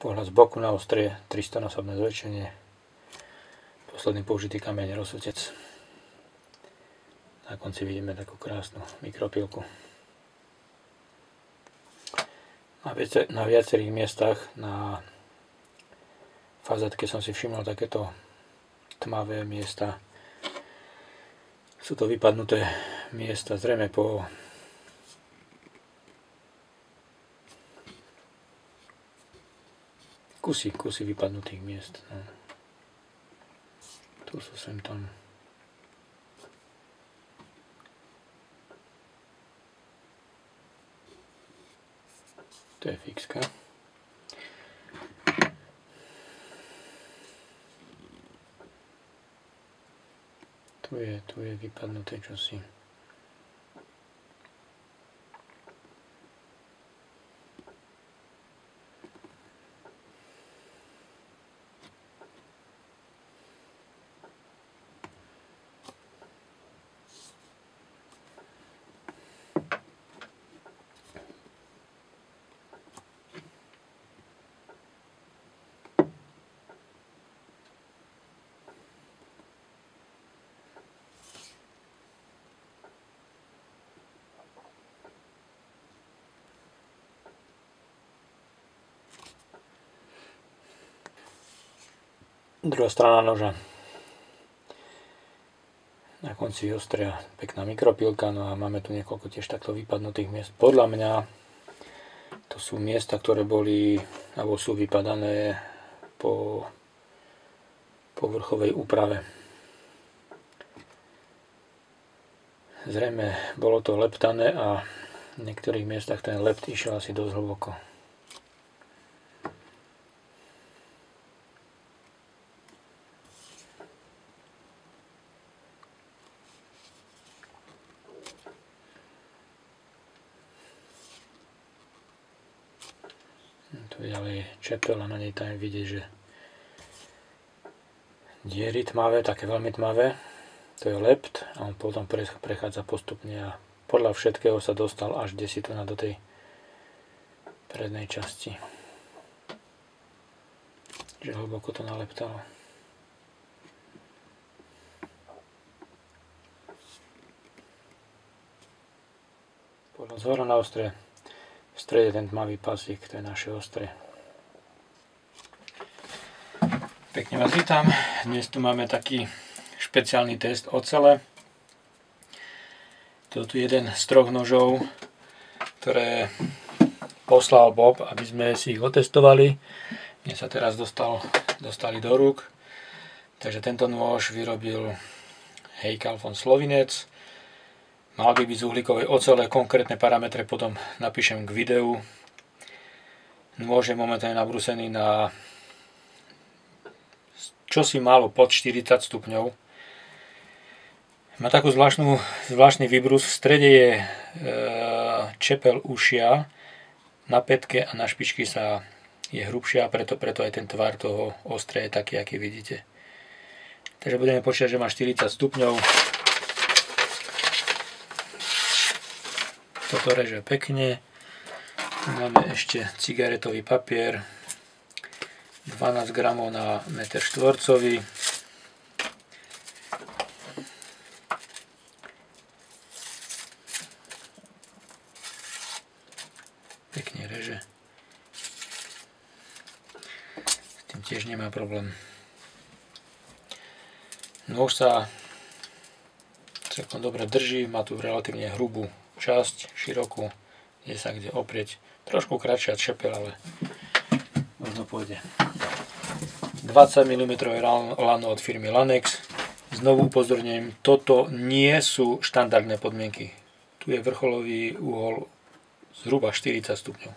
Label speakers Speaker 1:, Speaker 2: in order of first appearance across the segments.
Speaker 1: Pohľad z boku na ostrie, 300-násobné zväčšenie. Posledný použitý kameň rozsutec. Na konci vidíme takú krásnu mikropilku. Na viacerých miestach na fazatke som si všimol takéto tmavé miesta. Sú to vypadnuté miesta, zrejme po kusy vypadnutých miest. No. Tu sú sem tam. To je fixka. Tu je vypadnuté čosi. Druhá strana noža. Na konci ostria pekná mikropilka, no a máme tu niekoľko tiež takto vypadnutých miest. Podľa mňa to sú miesta, ktoré boli alebo sú vypadané po vrchovej úprave. Zrejme bolo to leptané a v niektorých miestach ten lept išiel asi dosť hlboko. Tu je ďalej čepel a na nej tam je vidieť, že diery tmavé, také veľmi tmavé, to je lept a on potom prechádza postupne a podľa všetkého sa dostal až desitona do tej prednej časti. Že hlboko to naleptalo. Podľa zhora na ostrie. V strede ten tmavý pasík, to je naše ostrie. Pekne vás vítam. Dnes tu máme taký špeciálny test ocele. To je tu jeden z troch nožov, ktoré poslal Bob, aby sme si ich otestovali. Mne sa teraz dostali do rúk. Takže tento nôž vyrobil Hejkal von Slovinec. Mal by byť z uhlíkovej ocele, konkrétne parametre potom napíšem k videu. Nôž je momentálne nabrúsený na čosi málo pod 40 stupňov. Má takú zvláštny výbrus. V strede je čepel ušia, na pätke a na špičky je hrubšia, preto aj ten tvar toho ostria je taký, aký vidíte. Takže budeme počítať, že má 40 stupňov. Toto reže pekne. Máme ešte cigaretový papier. 12 gramov na meter štvorcový. Pekne reže. S tým tiež nemá problém. Nôž sa celkom dobre drží. Má tu relatívne hrubú časť, širokú, je sa kde oprieť. Trošku kratšia čepel, ale možno pôjde. 20 mm lano od firmy Lanex. Znovu upozorňujem, toto nie sú štandardné podmienky. Tu je vrcholový uhol zhruba 40 stupňov.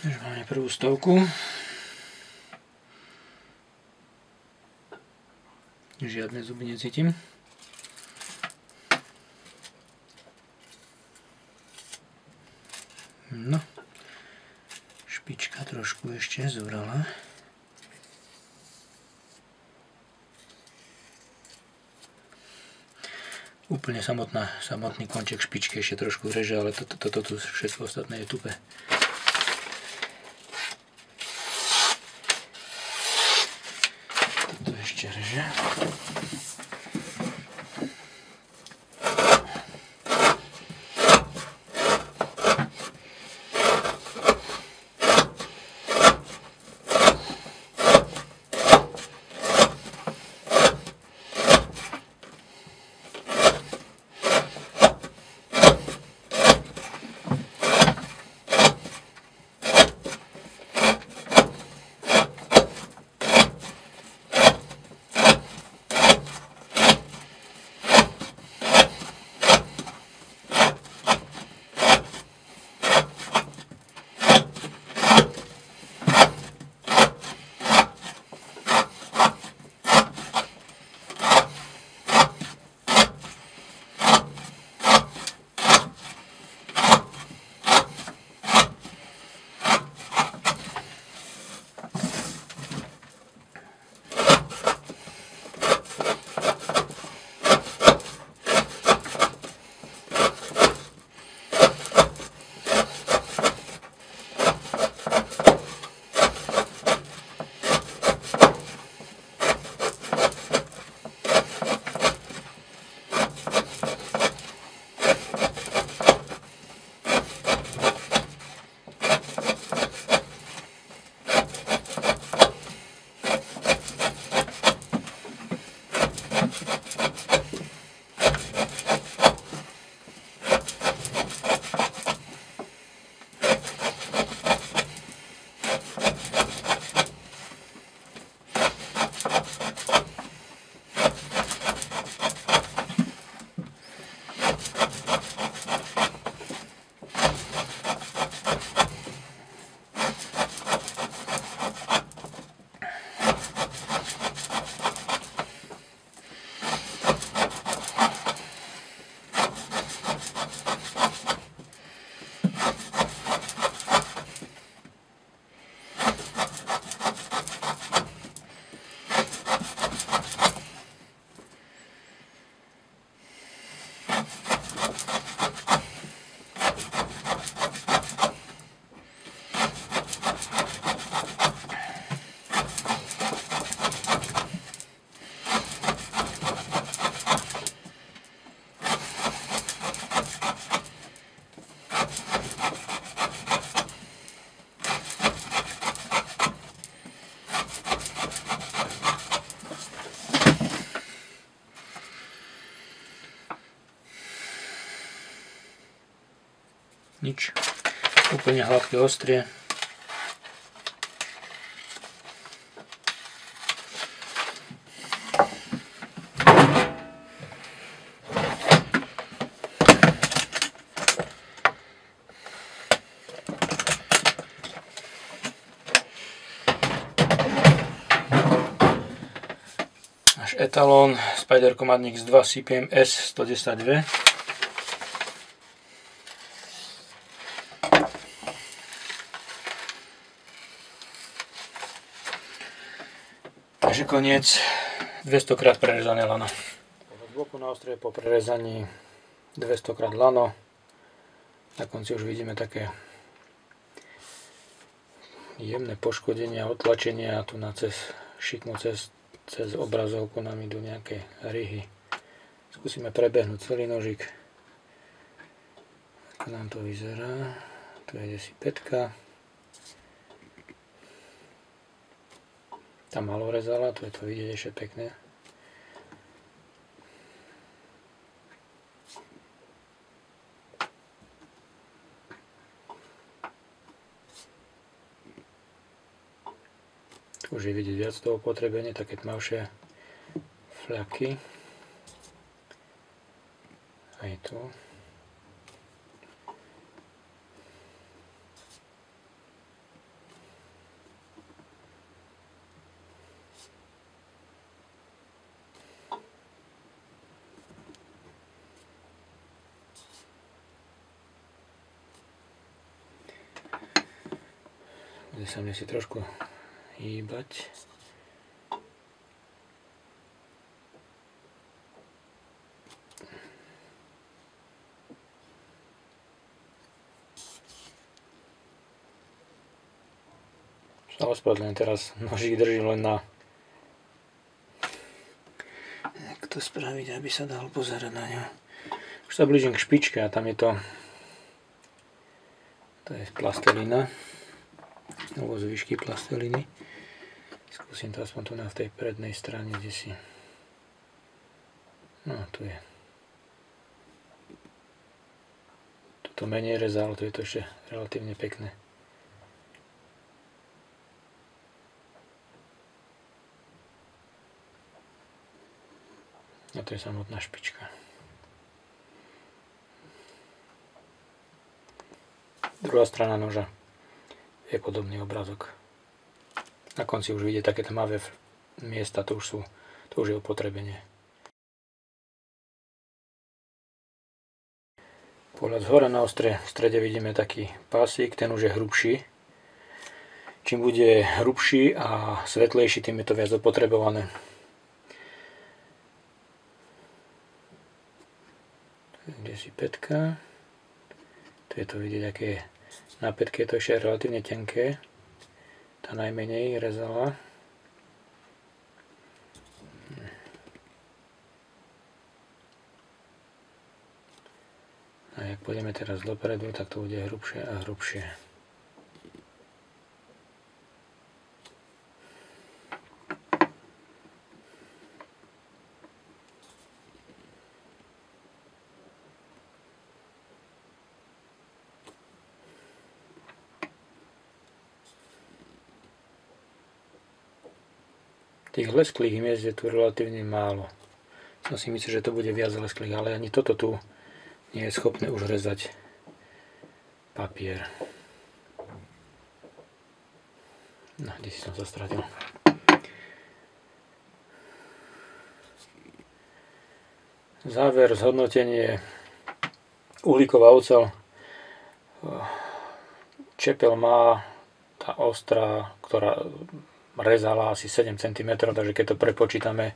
Speaker 1: Už máme prvú stovku. Žiadne zuby necítim. No, špička trošku ešte zúrala. Úplne samotný konček špičky ešte trošku reže, ale toto tu všetko ostatné je tupé. Toto ešte reže. Nič. Úplne hladké ostrie. Náš etalón Spyderco Madnix 2 CPM S110V. Takže koniec 200 krát prerezané lano. Z boku na ostrie po prerezaní 200 krát lano. Na konci už vidíme také jemné poškodenia, otlačenia a tu na šikmu cez obrazovku nám idú nejaké ryhy. Skúsime prebehnúť celý nožik. Ako nám to vyzerá. Tu je si pätka. Tam malo rezala, tu je to vidieť ešte pekné. Tu už je vidieť viac toho potrebenie, také tmavšie fľaky. Aj tu. bude sa mne si trošku hýbať. Sa ospravedlňujem, teraz nožík držím len na... Jak to spraviť, aby sa dal pozerať na ňu. Už sa blížim k špičke a tam je to... To je plastelína. Alebo z výšky plastelíny. Skúsim to aspoň tu na v tej prednej strane, kde si... No, tu je. Toto menej rezalo, to je to ešte relatívne pekné. A to je samotná špička. Druhá strana noža je podobný obrázok. Na konci už vidieť také tmavé miesta, to už je opotrebenie. Pohľad zhora na ostre, v strede vidíme taký pásik, ten už je hrubší. Čím bude hrubší a svetlejší, tým je to viac opotrebované. Kde si pätka. Tu je to vidieť, aké je. Na pätke je to ešte relatívne tenké. Tá najmenej rezala. A jak pôjdeme teraz dopredu, tak to bude hrubšie a hrubšie. Tých lesklých miest je tu relatívne málo. Som si myslel, že to bude viac lesklých, ale ani toto tu nie je schopné už rezať papier. No, kde si som sa stratil. Záver, zhodnotenie. Uhlíková oceľ. Čepel má tá ostrá, ktorá rezala asi 7 cm, takže keď to prepočítame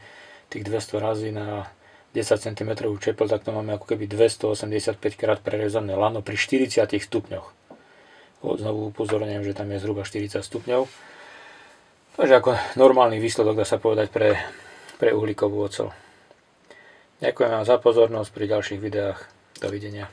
Speaker 1: tých 200 razy na 10 cm čepel, tak to máme ako keby 285 krát prerezané lano pri 40 stupňoch. Znovu upozorňujem, že tam je zhruba 40 stupňov. Takže ako normálny výsledok, dá sa povedať, pre uhlíkovú oceľ. Ďakujem vám za pozornosť pri ďalších videách. Dovidenia.